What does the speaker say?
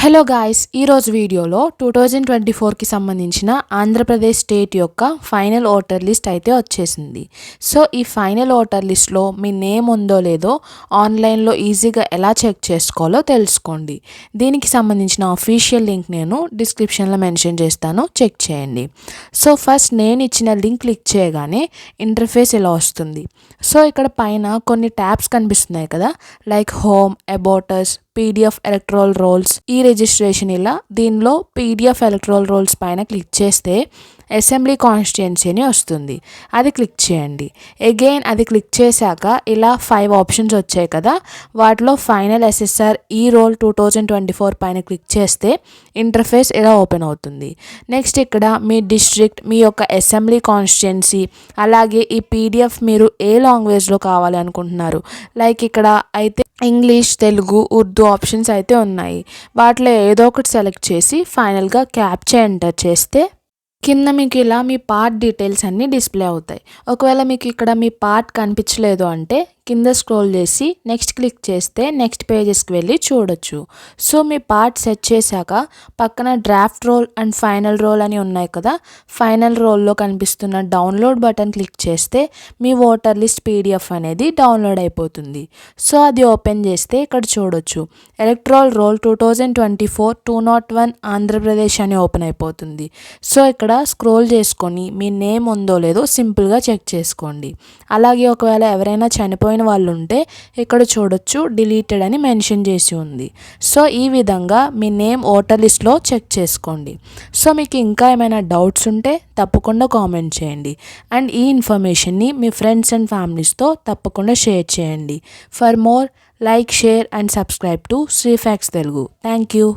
Hello guys, ఈరోజు వీడియోలో 2024కి సంబంధించిన ఆంధ్రప్రదేశ్ స్టేట్ యొక్క ఫైనల్ ఓటర్ లిస్ట్ అయితే వచ్చేసింది. సో ఈ ఫైనల్ ఓటర్ లిస్ట్లో మీ నేమ్ ఉందో లేదో ఆన్లైన్లో ఈజీగా ఎలా చెక్ చేసుకోవాలో తెలుసుకోండి. దీనికి సంబంధించిన అఫీషియల్ లింక్ నేను డిస్క్రిప్షన్లో మెన్షన్ చేస్తాను, చెక్ చేయండి. సో ఫస్ట్ నేను ఇచ్చిన లింక్ క్లిక్ చేయగానే ఇంటర్ఫేస్ ఇలా వస్తుంది. సో ఇక్కడ పైన కొన్ని ట్యాబ్స్ కనిపిస్తున్నాయి కదా, like home, about us, PDF electoral roles, ఈ రిజిస్ట్రేషన్. ఇలా దీనిలో పీడిఎఫ్ ఎలక్ట్రల్ రోల్స్ పైన క్లిక్ చేస్తే అసెంబ్లీ కాన్స్టిట్యుయెన్సీ అని వస్తుంది, అది క్లిక్ చేయండి. అగైన్ అది క్లిక్ చేశాక ఇలా 5 ఆప్షన్స్ వచ్చాయి కదా, వాటిలో ఫైనల్ ఎస్ఎస్ఆర్ ఈ రోల్ 2024 పైన క్లిక్ చేస్తే ఇంటర్ఫేస్ ఇలా ఓపెన్ అవుతుంది. నెక్స్ట్ ఇక్కడ మీ డిస్ట్రిక్ట్, మీ యొక్క అసెంబ్లీ కాన్స్టిట్యుయెన్సీ, అలాగే ఈ పీడిఎఫ్ మీరు ఏ లాంగ్వేజ్లో కావాలి అనుకుంటున్నారు. లైక్ ఇక్కడ అయితే ఇంగ్లీష్, తెలుగు, ఉర్దూ ఆప్షన్స్ అయితే ఉన్నాయి. వాటిలో ఏదో ఒకటి సెలెక్ట్ చేసి ఫైనల్గా క్యాప్చా ఎంటర్ చేస్తే కింద మీకు ఇలా మీ పార్ట్ డీటెయిల్స్ అన్నీ డిస్ప్లే అవుతాయి. ఒకవేళ మీకు ఇక్కడ మీ పార్ట్ కనిపించలేదు అంటే కింద స్క్రోల్ చేసి నెక్స్ట్ క్లిక్ చేస్తే నెక్స్ట్ పేజెస్కి వెళ్ళి చూడొచ్చు. సో మీ పార్ట్ సెట్ చేశాక పక్కన draft role and final role అని ఉన్నాయి కదా, ఫైనల్ రోల్లో కనిపిస్తున్న డౌన్లోడ్ బటన్ క్లిక్ చేస్తే మీ ఓటర్ లిస్ట్ పీడిఎఫ్ అనేది డౌన్లోడ్ అయిపోతుంది. సో అది ఓపెన్ చేస్తే ఇక్కడ చూడొచ్చు ఎలక్ట్రల్ రోల్ 2024 201 ఆంధ్రప్రదేశ్ అని ఓపెన్ అయిపోతుంది. సో ఇక్కడ స్క్రోల్ చేసుకొని మీ నేమ్ ఉందో లేదో సింపుల్గా చెక్ చేసుకోండి. అలాగే ఒకవేళ ఎవరైనా చనిపోయిన వాళ్ళు ఉంటే ఇక్కడ చూడొచ్చు డిలీటెడ్ అని మెన్షన్ చేసి ఉంది. సో ఈ విధంగా మీ నేమ్ ఓటర్ లిస్ట్లో చెక్ చేసుకోండి. సో మీకు ఇంకా ఏమైనా డౌట్స్ ఉంటే తప్పకుండా కామెంట్ చేయండి. అండ్ ఈ ఇన్ఫర్మేషన్ని మీ ఫ్రెండ్స్ అండ్ ఫ్యామిలీస్తో తప్పకుండా షేర్ చేయండి. For more, like, share and subscribe to Sri Facts Telugu. Thank you.